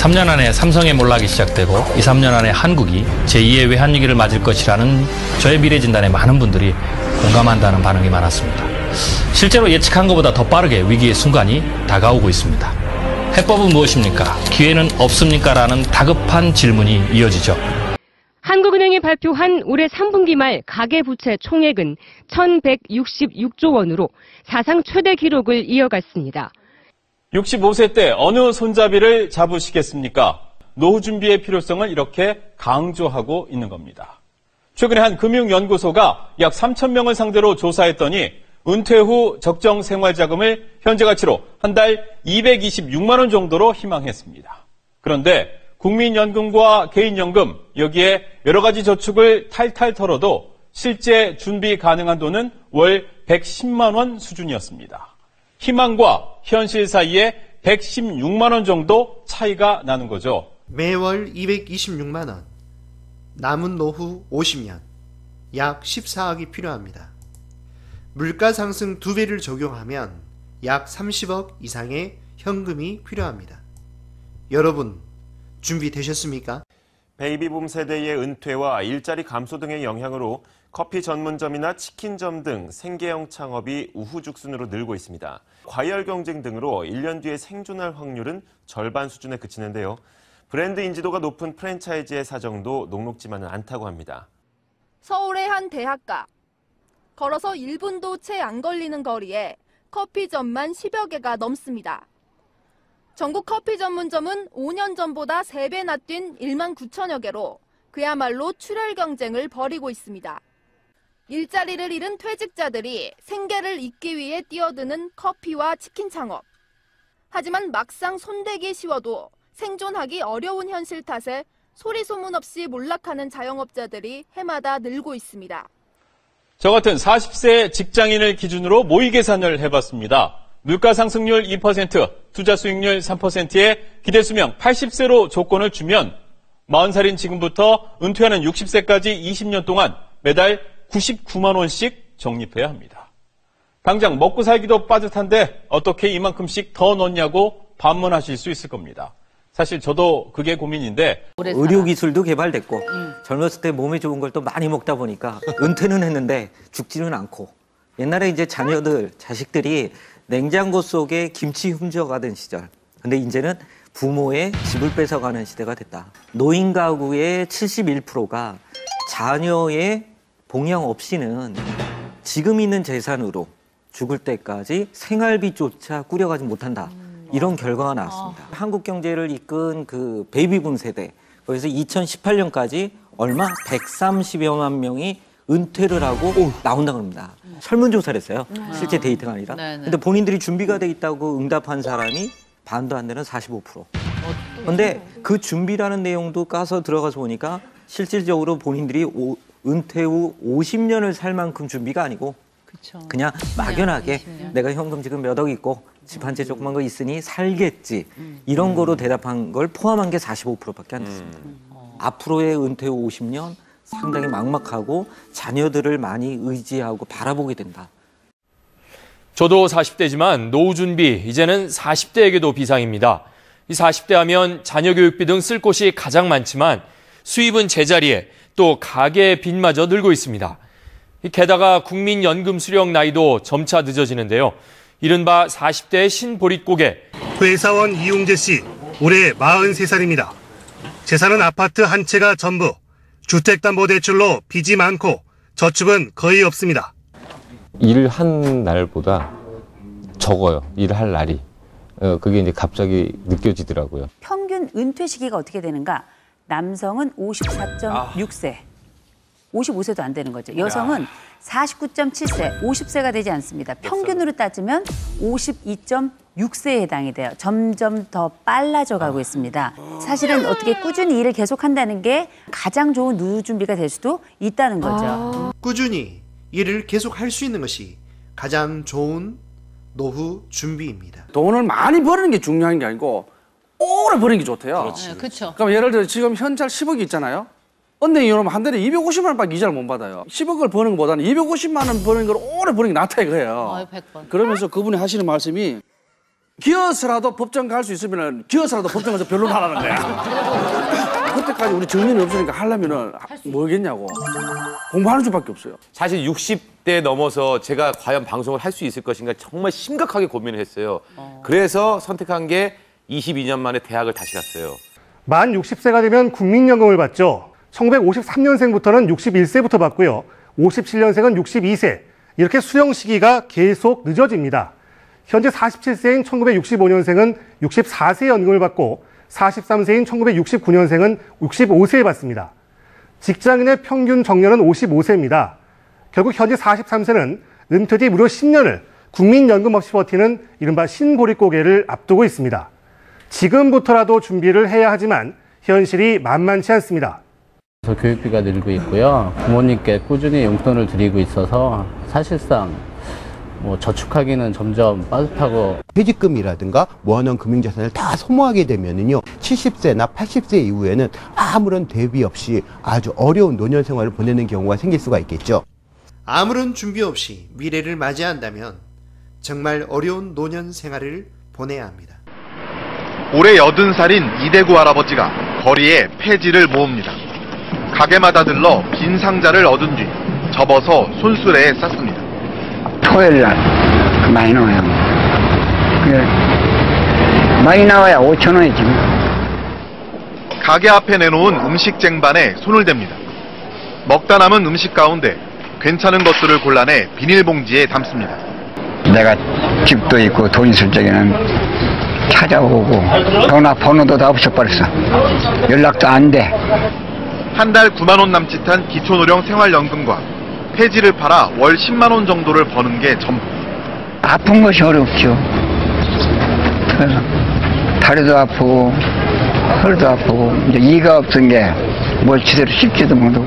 3년 안에 삼성의 몰락이 시작되고 2, 3년 안에 한국이 제2의 외환위기를 맞을 것이라는 저의 미래 진단에 많은 분들이 공감한다는 반응이 많았습니다. 실제로 예측한 것보다 더 빠르게 위기의 순간이 다가오고 있습니다. 해법은 무엇입니까? 기회는 없습니까? 라는 다급한 질문이 이어지죠. 한국은행이 발표한 올해 3분기 말 가계부채 총액은 1,166조 원으로 사상 최대 기록을 이어갔습니다. 65세 때 어느 손잡이를 잡으시겠습니까? 노후 준비의 필요성을 이렇게 강조하고 있는 겁니다. 최근에 한 금융연구소가 약 3,000명을 상대로 조사했더니 은퇴 후 적정 생활자금을 현재 가치로 한 달 226만 원 정도로 희망했습니다. 그런데 국민연금과 개인연금, 여기에 여러 가지 저축을 탈탈 털어도 실제 준비 가능한 돈은 월 110만 원 수준이었습니다. 희망과 현실 사이에 116만 원 정도 차이가 나는 거죠. 매월 226만 원, 남은 노후 50년, 약 14억이 필요합니다. 물가 상승 2배를 적용하면 약 30억 이상의 현금이 필요합니다. 여러분, 준비되셨습니까? 베이비붐 세대의 은퇴와 일자리 감소 등의 영향으로 커피 전문점이나 치킨점 등 생계형 창업이 우후죽순으로 늘고 있습니다. 과열 경쟁 등으로 1년 뒤에 생존할 확률은 절반 수준에 그치는데요. 브랜드 인지도가 높은 프랜차이즈의 사정도 녹록지만은 않다고 합니다. 서울의 한 대학가. 걸어서 1분도 채 안 걸리는 거리에 커피점만 10여 개가 넘습니다. 전국 커피 전문점은 5년 전보다 3배나 뛴 1만 9천여 개로 그야말로 출혈 경쟁을 벌이고 있습니다. 일자리를 잃은 퇴직자들이 생계를 잇기 위해 뛰어드는 커피와 치킨 창업. 하지만 막상 손대기 쉬워도 생존하기 어려운 현실 탓에 소리 소문 없이 몰락하는 자영업자들이 해마다 늘고 있습니다. 저 같은 40세 직장인을 기준으로 모의 계산을 해봤습니다. 물가 상승률 2%, 투자 수익률 3%에 기대 수명 80세로 조건을 주면 40살인 지금부터 은퇴하는 60세까지 20년 동안 매달 99만 원씩 적립해야 합니다. 당장 먹고 살기도 빠듯한데 어떻게 이만큼씩 더 넣냐고 반문하실 수 있을 겁니다. 사실 저도 그게 고민인데 의료기술도 개발됐고 젊었을 때 몸에 좋은 걸 또 많이 먹다 보니까 은퇴는 했는데 죽지는 않고 옛날에 이제 자녀들, 자식들이 냉장고 속에 김치 훔쳐가던 시절. 근데 이제는 부모의 집을 뺏어가는 시대가 됐다. 노인 가구의 71%가 자녀의 봉양 없이는 지금 있는 재산으로 죽을 때까지 생활비조차 꾸려가지 못한다. 이런 결과가 나왔습니다. 한국 경제를 이끈 그 베이비붐 세대, 거기서 2018년까지 얼마? 130여만 명이 은퇴를 하고 나온다고 합니다. 설문조사를 했어요. 실제 데이터가 아니라. 근데 본인들이 준비가 돼 있다고 응답한 사람이 반도 안 되는 45%. 근데 그 준비라는 내용도 까서 들어가서 보니까 실질적으로 본인들이 은퇴 후 50년을 살 만큼 준비가 아니고 그냥 막연하게 내가 현금 지금 몇 억 있고 집 한 채 조그만 거 있으니 살겠지. 이런 거로 대답한 걸 포함한 게 45%밖에 안 됐습니다. 앞으로의 은퇴 후 50년 상당히 막막하고 자녀들을 많이 의지하고 바라보게 된다. 저도 40대지만 노후 준비 이제는 40대에게도 비상입니다. 이 40대 하면 자녀 교육비 등 쓸 곳이 가장 많지만 수입은 제자리에 또 가계의 빚마저 늘고 있습니다. 게다가 국민연금 수령 나이도 점차 늦어지는데요. 이른바 40대의 신보릿고개. 회사원 이용재 씨, 올해 43살입니다. 재산은 아파트 한 채가 전부. 주택담보대출로 빚이 많고 저축은 거의 없습니다. 일을 한 날보다 적어요. 일을 할 날이. 그게 이제 갑자기 느껴지더라고요. 평균 은퇴 시기가 어떻게 되는가? 남성은 54.6세. 55세도 안 되는 거죠. 여성은 49.7세, 50세가 되지 않습니다. 평균으로 따지면 52.6세에 해당이 돼요. 점점 더 빨라져 가고 있습니다. 사실은 어떻게 꾸준히 일을 계속한다는 게 가장 좋은 노후 준비가 될 수도 있다는 거죠. 꾸준히 일을 계속할 수 있는 것이 가장 좋은 노후 준비입니다. 돈을 많이 버는 게 중요한 게 아니고 오래 버는 게 좋대요. 그렇죠. 그럼 예를 들어 지금 현찰 10억이 있잖아요. 은행에 이러면 한 달에 250만 원밖에 이자를 못 받아요. 10억을 버는 것보다는 250만 원 버는 걸 오래 버는 게 낫다 이거예요. 100번. 그러면서 그분이 하시는 말씀이 기어서라도 법정 갈 수 있으면 기어서라도 법정 가서 변론하라는 거야. 그때까지 우리 정년이 없으니까 하려면은 뭐겠냐고. 공부하는 수밖에 없어요. 사실 60대 넘어서 제가 과연 방송을 할 수 있을 것인가 정말 심각하게 고민을 했어요. 그래서 선택한 게 22년 만에 대학을 다시 갔어요. 만 60세가 되면 국민연금을 받죠. 1953년생부터는 61세부터 받고요. 57년생은 62세. 이렇게 수령 시기가 계속 늦어집니다. 현재 47세인 1965년생은 64세 연금을 받고 43세인 1969년생은 65세에 받습니다. 직장인의 평균 정년은 55세입니다. 결국 현재 43세는 은퇴 뒤 무려 10년을 국민연금 없이 버티는 이른바 신보릿고개를 앞두고 있습니다. 지금부터라도 준비를 해야 하지만 현실이 만만치 않습니다. 교육비가 늘고 있고요. 부모님께 꾸준히 용돈을 드리고 있어서 사실상 저축하기는 점점 빠듯하고 퇴직금이라든가 모아놓은 금융자산을 다 소모하게 되면은요 70세나 80세 이후에는 아무런 대비 없이 아주 어려운 노년 생활을 보내는 경우가 생길 수가 있겠죠. 아무런 준비 없이 미래를 맞이한다면 정말 어려운 노년 생활을 보내야 합니다. 올해 80살인 이대구 할아버지가 거리에 폐지를 모읍니다. 가게마다 들러 빈 상자를 얻은 뒤 접어서 손수레에 쌌습니다. 토요일 날 많이 나와요. 많이 나와야 5,000원이지. 가게 앞에 내놓은 음식 쟁반에 손을 댑니다. 먹다 남은 음식 가운데 괜찮은 것들을 골라내 비닐봉지에 담습니다. 내가 집도 있고 돈 있을 적에는 찾아오고 전화번호도 다 없어버렸어. 연락도 안 돼. 한 달 9만 원 남짓한 기초노령 생활연금과 폐지를 팔아 월 10만 원 정도를 버는 게 전부. 아픈 것이 어렵죠. 다리도 아프고 혈도 아프고 이제 이가 없은 게 뭘 제대로 씹지도 못하고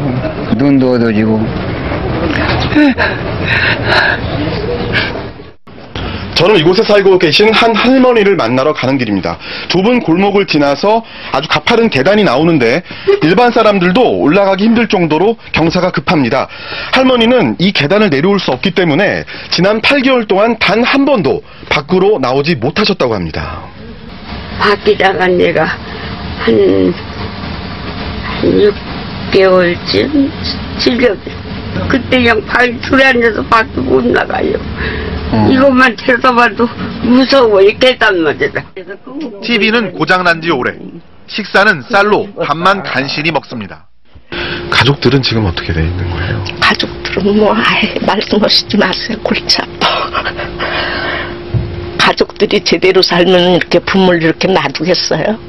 눈도 어두워지고. 저는 이곳에 살고 계신 한 할머니를 만나러 가는 길입니다. 좁은 골목을 지나서 아주 가파른 계단이 나오는데 일반 사람들도 올라가기 힘들 정도로 경사가 급합니다. 할머니는 이 계단을 내려올 수 없기 때문에 지난 8개월 동안 단 한 번도 밖으로 나오지 못하셨다고 합니다. 밖에 나간 지가 한 6개월쯤 7개월. 그때 그냥 발 줄에 앉아서 밖에 못 나가요. 이것만 들어봐도 무서워. 이 계단마저다. TV는 고장난 지 오래. 식사는 쌀로 밥만 간신히 먹습니다. 가족들은 지금 어떻게 돼 있는 거예요? 가족들은 말씀하시지 마세요. 골치 아파. 가족들이 제대로 살면 이렇게 부모를 이렇게 놔두겠어요?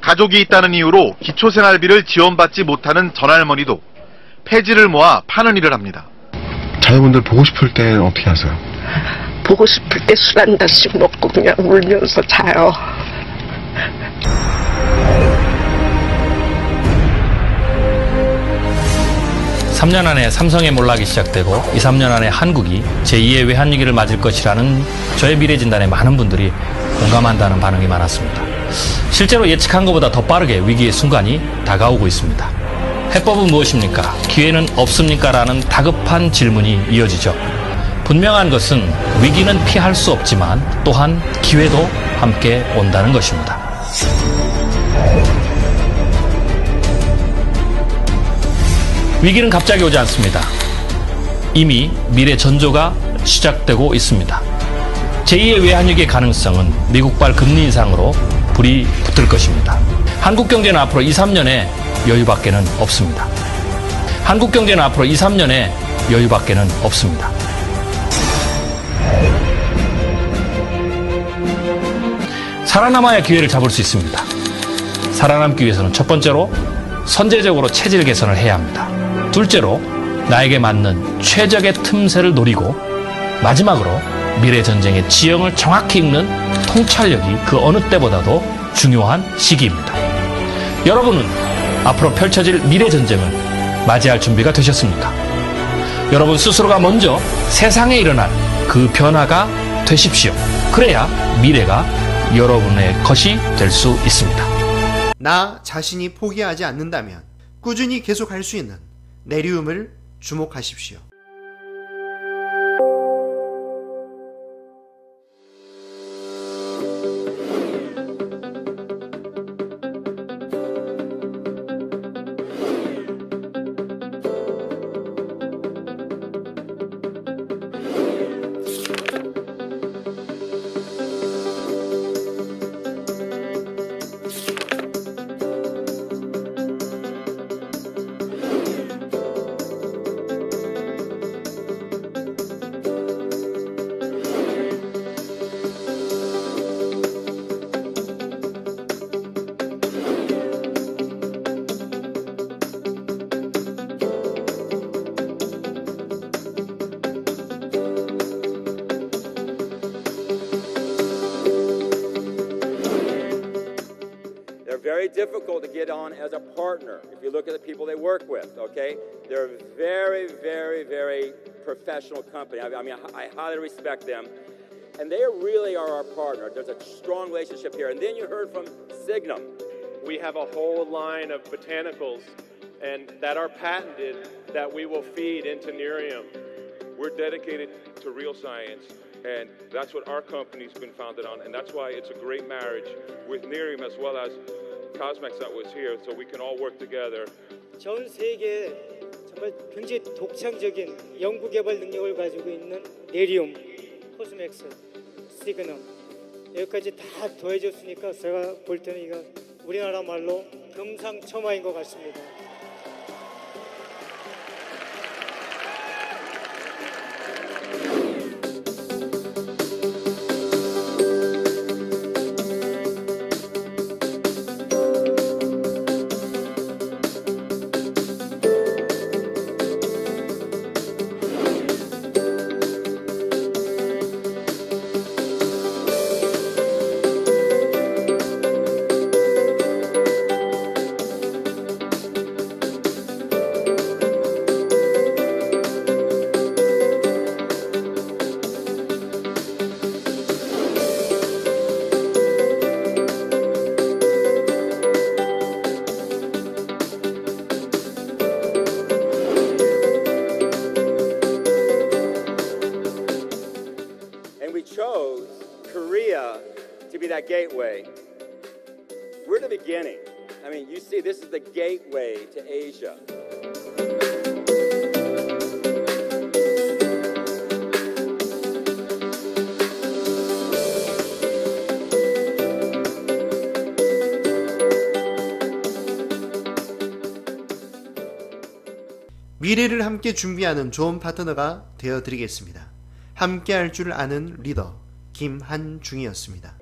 가족이 있다는 이유로 기초생활비를 지원받지 못하는 전할머니도 폐지를 모아 파는 일을 합니다. 자녀분들 보고 싶을 때 어떻게 하세요? 보고 싶을 때 술 한 잔씩 먹고 그냥 울면서 자요. (3년) 안에 삼성의 몰락이 시작되고 2~3년 안에 한국이 제2의 외환위기를 맞을 것이라는 저의 미래진단에 많은 분들이 공감한다는 반응이 많았습니다. 실제로 예측한 것보다 더 빠르게 위기의 순간이 다가오고 있습니다. 해법은 무엇입니까? 기회는 없습니까? 라는 다급한 질문이 이어지죠. 분명한 것은 위기는 피할 수 없지만 또한 기회도 함께 온다는 것입니다. 위기는 갑자기 오지 않습니다. 이미 미래 전조가 시작되고 있습니다. 제2의 외환위기의 가능성은 미국발 금리 인상으로 불이 붙을 것입니다. 한국 경제는 앞으로 2~3년의 여유밖에는 없습니다. 한국 경제는 앞으로 2~3년의 여유밖에는 없습니다. 살아남아야 기회를 잡을 수 있습니다. 살아남기 위해서는 첫 번째로 선제적으로 체질 개선을 해야 합니다. 둘째로 나에게 맞는 최적의 틈새를 노리고 마지막으로 미래 전쟁의 지형을 정확히 읽는 통찰력이 그 어느 때보다도 중요한 시기입니다. 여러분은 앞으로 펼쳐질 미래 전쟁을 맞이할 준비가 되셨습니까? 여러분 스스로가 먼저 세상에 일어날 그 변화가 되십시오. 그래야 미래가 여러분의 것이 될 수 있습니다. 나 자신이 포기하지 않는다면 꾸준히 계속할 수 있는 내리움을 주목하십시오. difficult to get on as a partner. If you look at the people they work with, okay, they're a very, very, very professional company. I mean, I highly respect them, and they really are our partner. There's a strong relationship here. And then you heard from Signum. We have a whole line of botanicals and that are patented that we will feed into Nerium. We're dedicated to real science, and that's what our company's been founded on, and that's why it's a great marriage with Nerium as well as Cosmex that was here, so we can all work together. 전 세계에 정말 굉장히 독창적인 연구개발 능력을 가지고 있는 네리움, 코스맥스, 시그넘 여기까지 다 더해졌으니까 제가 볼 때는 이거 우리나라 말로 금상첨화인 것 같습니다. Korea to be that gateway. We're the beginning. I mean, you see, this is the gateway to Asia. 미래를 함께 준비하는 좋은 파트너가 되어드리겠습니다. 함께 할 줄 아는 리더 김한중이었습니다.